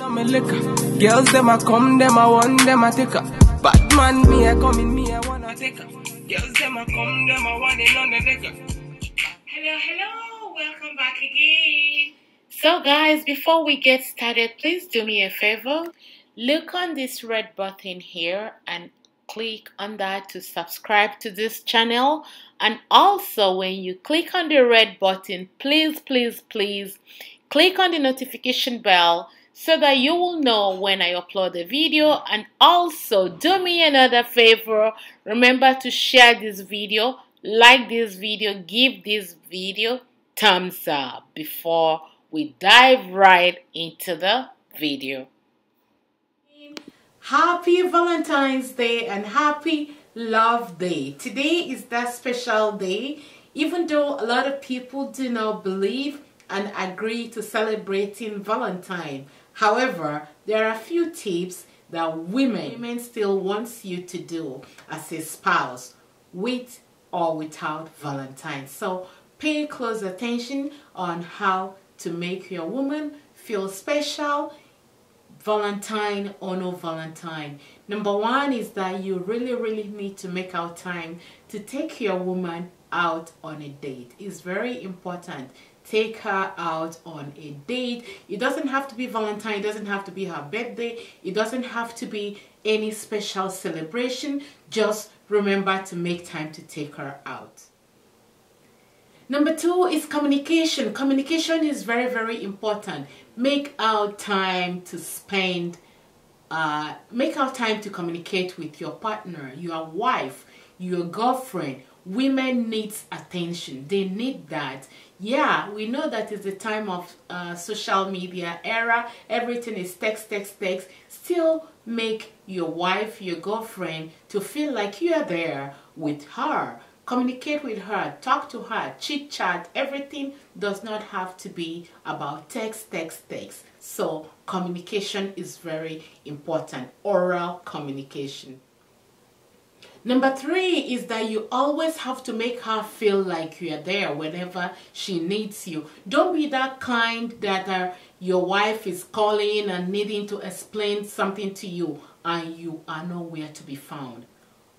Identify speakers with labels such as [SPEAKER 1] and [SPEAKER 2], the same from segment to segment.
[SPEAKER 1] me liquor. Girls them a come, them a want, them a take her. Bad man, me a come in, me a wanna take her. Girls them a come, them a want it on the liquor.
[SPEAKER 2] Hello, welcome back again. So guys, before we get started, please do me a favor. Look on this red button here and click on that to subscribe to this channel. And also when you click on the red button, please click on the notification bell so that you will know when I upload a video. And also do me another favor, remember to share this video, like this video, give this video thumbs up before we dive right into the video. Happy Valentine's Day and happy Love Day. Today is that special day, even though a lot of people do not believe and agree to celebrating Valentine. However, there are a few tips that women still wants you to do as a spouse, with or without Valentine. So pay close attention on how to make your woman feel special, Valentine or no Valentine. Number one is that you really need to make out time to take your woman out on a date. It's very important. Take her out on a date. It doesn't have to be Valentine, it doesn't have to be her birthday, it doesn't have to be any special celebration. Just remember to make time to take her out. Number two is communication. Communication is very important. Make out time to spend, make out time to communicate with your partner, your wife, your girlfriend. Women need attention. They need that. Yeah, we know that it's the time of social media era. Everything is text. Still make your wife, your girlfriend to feel like you are there with her. Communicate with her, talk to her, chit chat. Everything does not have to be about text. So communication is very important. Oral communication. Number three is that you always have to make her feel like you are there whenever she needs you. Don't be that kind that your wife is calling and needing to explain something to you and you are nowhere to be found.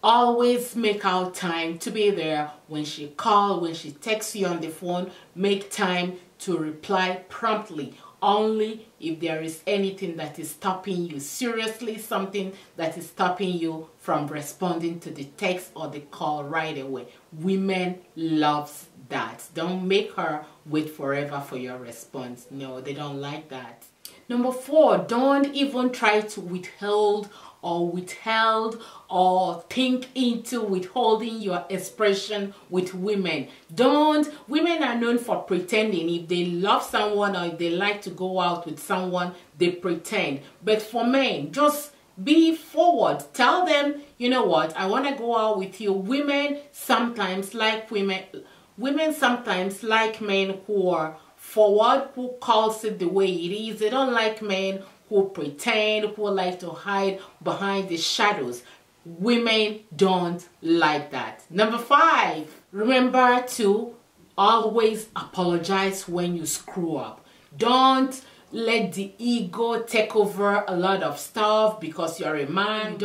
[SPEAKER 2] Always make out time to be there when she calls, when she texts you on the phone. Make time to reply promptly. Only if there is anything that is stopping you, seriously something that is stopping you from responding to the text or the call right away. Women loves that. Don't make her wait forever for your response. No, they don't like that. Number four, don't even try to withhold or think into withholding your expression with women. Women are known for pretending. If they love someone or if they like to go out with someone, they pretend. But for men, just be forward. Tell them, you know what, I want to go out with you. Women sometimes like women sometimes like men who are forward, who calls it the way it is. They don't like men who pretend, who like to hide behind the shadows. Women don't like that. Number five, remember to always apologize when you screw up. Don't let the ego take over a lot of stuff because you're a man.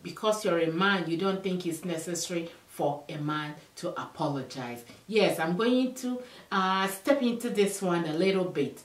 [SPEAKER 2] Because you're a man, you don't think it's necessary for a man to apologize. Yes, I'm going to step into this one a little bit.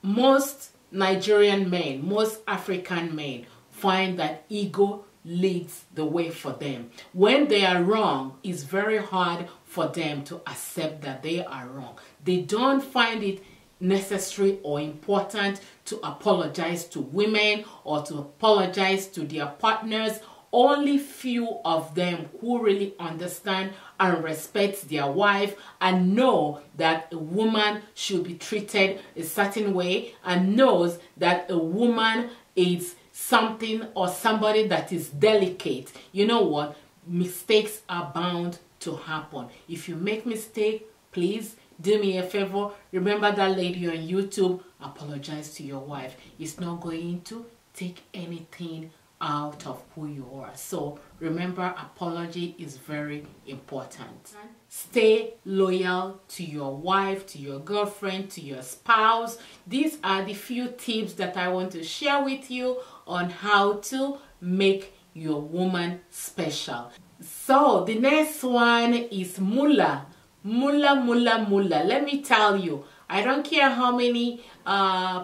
[SPEAKER 2] Most Nigerian men, most African men find that ego leads the way for them. When they are wrong, it's very hard for them to accept that they are wrong. They don't find it necessary or important to apologize to women or to apologize to their partners. Only few of them who really understand and respect their wife and know that a woman should be treated a certain way and knows that a woman is something or somebody that is delicate. You know what? Mistakes are bound to happen. If you make mistake, please do me a favor. Remember that lady on YouTube. Apologize to your wife. It's not going to take anything out of who you are. So remember, apology is very important. Stay loyal to your wife, to your girlfriend, to your spouse. These are the few tips that I want to share with you on how to make your woman special. So the next one is mullah. Mullah, mullah, mullah. Let me tell you, I don't care how many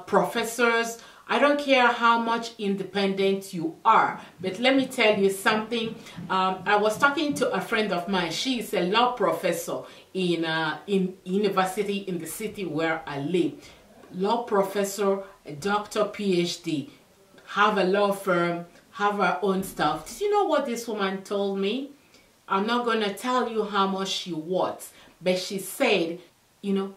[SPEAKER 2] professors, I don't care how much independent you are, but let me tell you something. I was talking to a friend of mine. She is a law professor in university in the city where I live. Law professor, a doctor, PhD, have a law firm, have her own stuff. Did you know what this woman told me? I'm not going to tell you how much she worth, but she said, you know,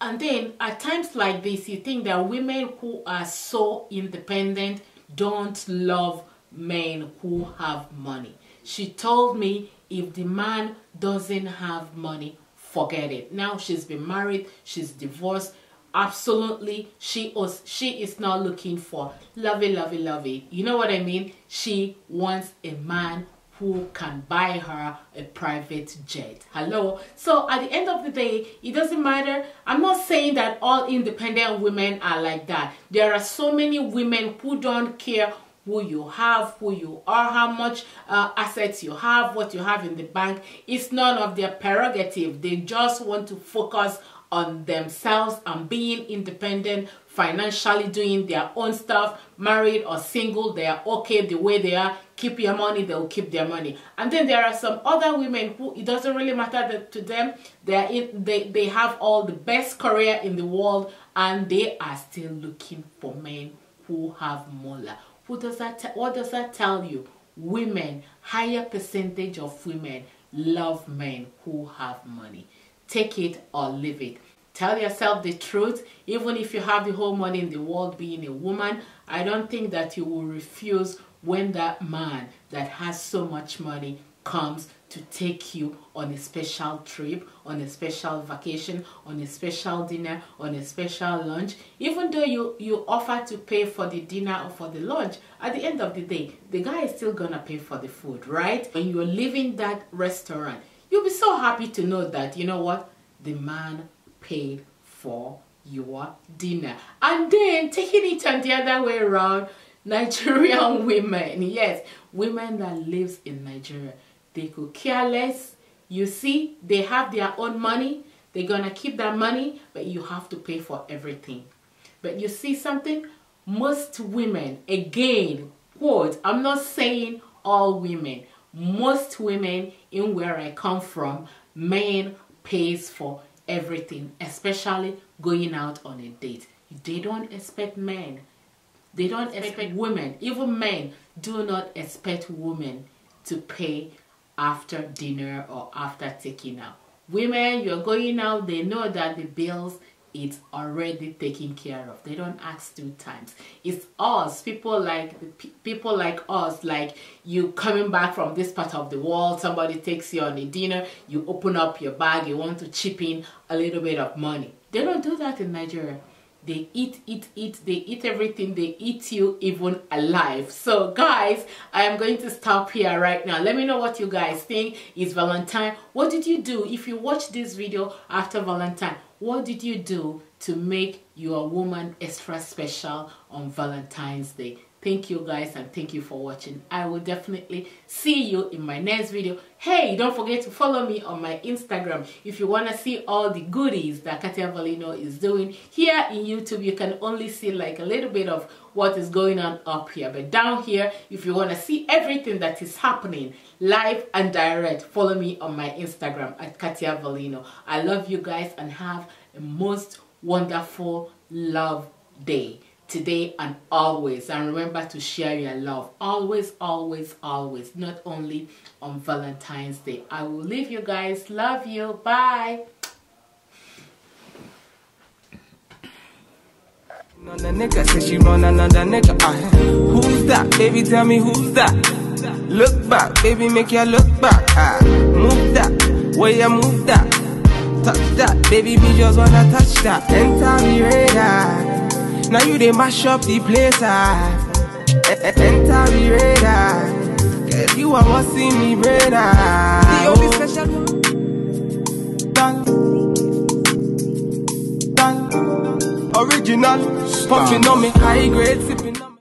[SPEAKER 2] and then at times like this, you think that women who are so independent don't love men who have money. She told me if the man doesn't have money, forget it. Now she's been married, she's divorced. Absolutely, she is not looking for lovey. You know what I mean? She wants a man who can buy her a private jet. Hello? So at the end of the day, it doesn't matter. I'm not saying that all independent women are like that. There are so many women who don't care who you have, who you are, how much assets you have, what you have in the bank. It's none of their prerogative. They just want to focus on themselves and being independent, financially doing their own stuff. Married or single, they are okay the way they are. Keep your money, they'll keep their money. And then there are some other women who it doesn't really matter to them. They have all the best career in the world, and they are still looking for men who have mullah. What does that tell you? Women, higher percentage of women love men who have money. Take it or leave it. Tell yourself the truth. Even if you have the whole money in the world, being a woman, I don't think that you will refuse when that man that has so much money comes to take you on a special trip, on a special vacation, on a special dinner, on a special lunch. Even though you offer to pay for the dinner or for the lunch, at the end of the day, the guy is still gonna pay for the food, right? When you're leaving that restaurant, you'll be so happy to know that, you know what, the man paid for your dinner. And then taking it on the other way around, Nigerian women, yes, women that lives in Nigeria, they could care less. You see, they have their own money. They're gonna keep that money, but you have to pay for everything. But you see something? Most women, again, quote, I'm not saying all women, most women in where I come from, men pays for everything, especially going out on a date. They don't expect men. They don't expect women. Even men do not expect women to pay after dinner or after taking out. Women, you're going out, they know that the bills, it's already taken care of. They don't ask 2 times. It's us, people like us, like you coming back from this part of the world, somebody takes you on a dinner, you open up your bag, you want to chip in a little bit of money. They don't do that in Nigeria. They eat, they eat everything, they eat you even alive. So guys, I am going to stop here right now. Let me know what you guys think. It's Valentine. What did you do if you watched this video after Valentine? What did you do to make your woman extra special on Valentine's Day? Thank you guys, and thank you for watching. I will definitely see you in my next video. Hey, don't forget to follow me on my Instagram if you want to see all the goodies that Katia Valino is doing. Here in YouTube, you can only see like a little bit of what is going on up here. But down here, if you want to see everything that is happening live and direct, follow me on my Instagram at Katia Valino. I love you guys and have a most wonderful love day. Today and always, and remember to share your love always, not only on Valentine's Day. I will leave you guys. Love you. Bye.
[SPEAKER 1] Another nigga says she want another nigga. Who's that? Baby, tell me who's that? Look back, baby, make you look back. Move that, where you move that. Touch that, baby, me just wanna touch that. Enter me radar. Now you they mash up the place, Enter the radar. Girl, you are what's in me brain. The only special one. Original. Puffing on me high grade, sipping on me.